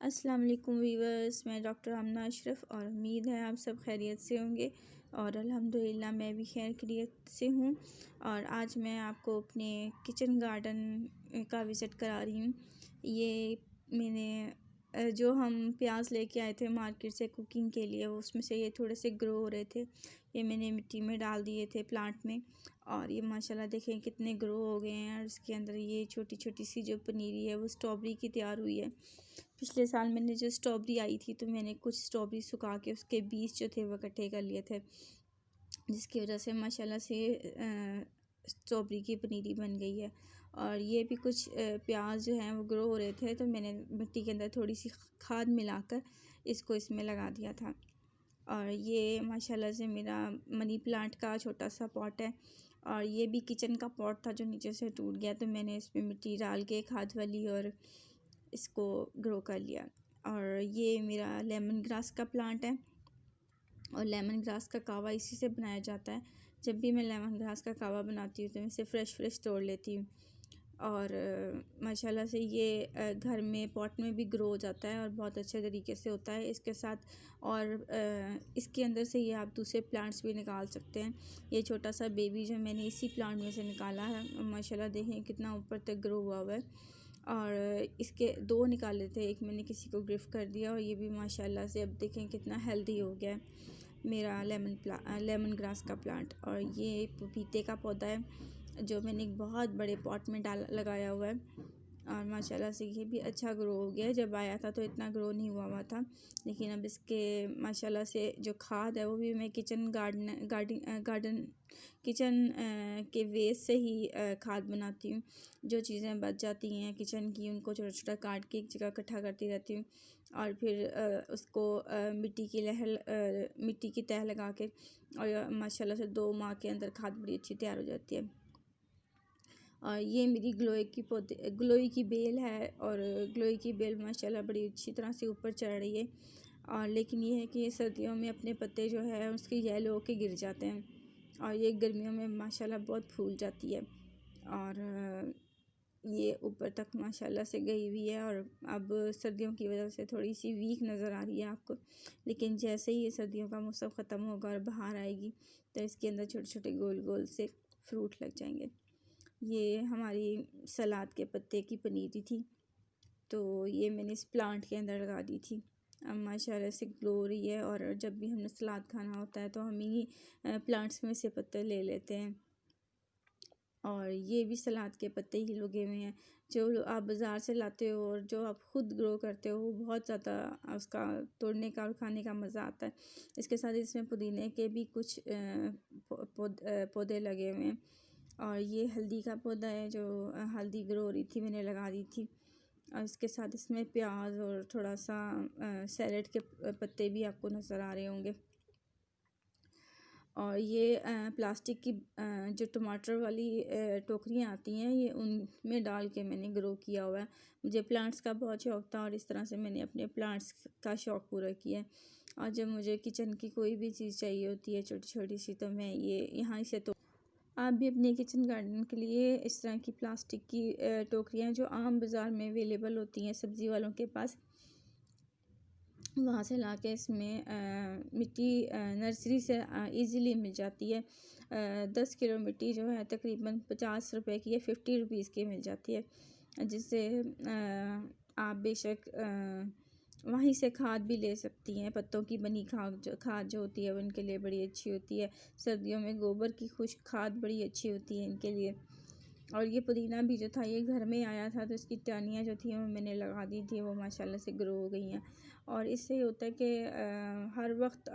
अस्सलाम वालेकुम वीवर्स, मैं डॉक्टर आमना अशरफ और उम्मीद है आप सब खैरियत से होंगे और अल्हम्दुलिल्लाह मैं भी खैरियत से हूँ। और आज मैं आपको अपने किचन गार्डन का विज़िट करा रही हूँ। ये मैंने जो हम प्याज लेके आए थे मार्केट से कुकिंग के लिए, उसमें से ये थोड़े से ग्रो हो रहे थे। ये मैंने मिट्टी में डाल दिए थे प्लांट में और ये माशाल्लाह देखें कितने ग्रो हो गए हैं। और इसके अंदर ये छोटी छोटी सी जो पनीरी है वो स्ट्रॉबेरी की तैयार हुई है। पिछले साल मैंने जो स्ट्रॉबेरी आई थी तो मैंने कुछ स्ट्रॉबेरी सुखा के उसके बीज जो थे वो इकट्ठे कर लिए थे, जिसकी वजह से माशाल्लाह से स्ट्रॉबेरी की पनीरी बन गई है। और ये भी कुछ प्याज जो हैं वो ग्रो हो रहे थे तो मैंने मिट्टी के अंदर थोड़ी सी खाद मिलाकर इसको इसमें लगा दिया था। और ये माशाल्लाह से मेरा मनी प्लांट का छोटा सा पॉट है। और ये भी किचन का पॉट था जो नीचे से टूट गया, तो मैंने इसमें मिट्टी डाल के खाद वाली और इसको ग्रो कर लिया। और ये मेरा लेमन ग्रास का प्लांट है और लेमन ग्रास का कावा इसी से बनाया जाता है। जब भी मैं लेमन ग्रास का कावा बनाती हूँ तो मैं इसे फ्रेश तोड़ लेती हूँ। और माशाल्लाह से ये घर में पॉट में भी ग्रो हो जाता है और बहुत अच्छे तरीके से होता है। इसके साथ और इसके अंदर से ये आप दूसरे प्लांट्स भी निकाल सकते हैं। ये छोटा सा बेबी जो मैंने इसी प्लांट में से निकाला है, माशाल्लाह देखें कितना ऊपर तक ग्रो हुआ हुआ है। और इसके दो निकाले थे, एक मैंने किसी को गिफ्ट कर दिया और ये भी माशाल्लाह से अब देखें कितना हेल्दी हो गया है मेरा लेमन ग्रास का प्लांट। और ये पपीते का पौधा है जो मैंने एक बहुत बड़े पॉट में लगाया हुआ है और माशाल्लाह से ये भी अच्छा ग्रो हो गया है। जब आया था तो इतना ग्रो नहीं हुआ था, लेकिन अब इसके माशाल्लाह से जो खाद है वो भी मैं गार्डन किचन के वेस्ट से ही खाद बनाती हूँ। जो चीज़ें बच जाती हैं किचन की उनको छोटा छोटा काट के एक जगह इकट्ठा करती रहती हूँ और फिर उसको मिट्टी की तह लगा के और माशाल्लाह से 2 माह के अंदर खाद बड़ी अच्छी तैयार हो जाती है। और ये मेरी ग्लोई की बेल है और ग्लोई की बेल माशाल्लाह बड़ी अच्छी तरह से ऊपर चढ़ रही है। और लेकिन ये है कि ये सर्दियों में अपने पत्ते जो है उसके येलो होके गिर जाते हैं और ये गर्मियों में माशाल्लाह बहुत फूल जाती है। और ये ऊपर तक माशाल्लाह से गई हुई है और अब सर्दियों की वजह से थोड़ी सी वीक नज़र आ रही है आपको, लेकिन जैसे ही ये सर्दियों का मौसम ख़त्म होगा और बाहर आएगी तो इसके अंदर छोटे छोटे गोल गोल से फ्रूट लग जाएंगे। ये हमारी सलाद के पत्ते की पनीरी थी तो ये मैंने इस प्लांट के अंदर लगा दी थी। अब माशाल्लाह से ग्लो हो रही है और जब भी हमें सलाद खाना होता है तो हम ही प्लांट्स में से पत्ते ले लेते हैं। और ये भी सलाद के पत्ते ही लगे हुए हैं जो आप बाज़ार से लाते हो और जो आप ख़ुद ग्रो करते हो वो बहुत ज़्यादा उसका तोड़ने का और खाने का मज़ा आता है। इसके साथ इसमें पुदीने के भी कुछ पौधे लगे हुए हैं। और ये हल्दी का पौधा है जो हल्दी ग्रो हो रही थी मैंने लगा दी थी। और इसके साथ इसमें प्याज और थोड़ा सा सैलेड के पत्ते भी आपको नज़र आ रहे होंगे। और ये प्लास्टिक की जो टमाटर वाली टोकरियाँ आती हैं ये उनमें डाल के मैंने ग्रो किया हुआ है। मुझे प्लांट्स का बहुत शौक़ था और इस तरह से मैंने अपने प्लांट्स का शौक़ पूरा किया है। और जब मुझे किचन की कोई भी चीज़ चाहिए होती है छोटी छोटी सी तो मैं ये यहाँ से तो आप भी अपने किचन गार्डन के लिए इस तरह की प्लास्टिक की टोकरियाँ जो आम बाज़ार में अवेलेबल होती हैं सब्ज़ी वालों के पास, वहाँ से ला के इसमें मिट्टी नर्सरी से इजीली मिल जाती है। 10 किलो मिट्टी जो है तकरीबन 50 रुपए की या 50 रुपीज़ की मिल जाती है, जिससे आप बेशक वहीं से खाद भी ले सकती हैं। पत्तों की बनी खाद जो होती है वो इनके लिए बड़ी अच्छी होती है। सर्दियों में गोबर की खुश्क खाद बड़ी अच्छी होती है इनके लिए। और ये पुदीना भी जो था ये घर में आया था तो इसकी टहनियाँ जो थी वो मैंने लगा दी थी, वो माशाल्लाह से ग्रो हो गई हैं। और इससे ये होता है कि हर वक्त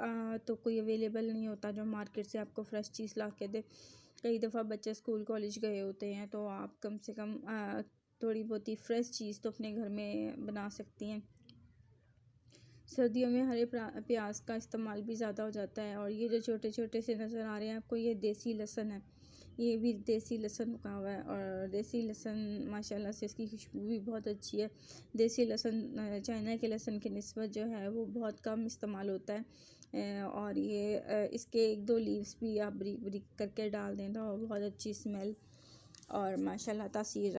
तो कोई अवेलेबल नहीं होता जो मार्केट से आपको फ़्रेश चीज़ ला के दे। कई दफ़ा बच्चे स्कूल कॉलेज गए होते हैं तो आप कम से कम थोड़ी बहुत ही फ़्रेश चीज़ तो अपने घर में बना सकती हैं। सर्दियों में हरे प्याज का इस्तेमाल भी ज़्यादा हो जाता है। और ये जो छोटे छोटे से नज़र आ रहे हैं आपको ये देसी लहसुन है, ये भी देसी लहसुन उगा हुआ है। और देसी लहसुन माशाल्लाह से इसकी खुशबू भी बहुत अच्छी है। देसी लहसुन चाइना के लहसुन की निस्बत जो है वो बहुत कम इस्तेमाल होता है। और ये इसके 1-2 लीव्स भी आप बारीक बारीक करके डाल दें तो बहुत अच्छी स्मेल और माशाल्लाह तासीर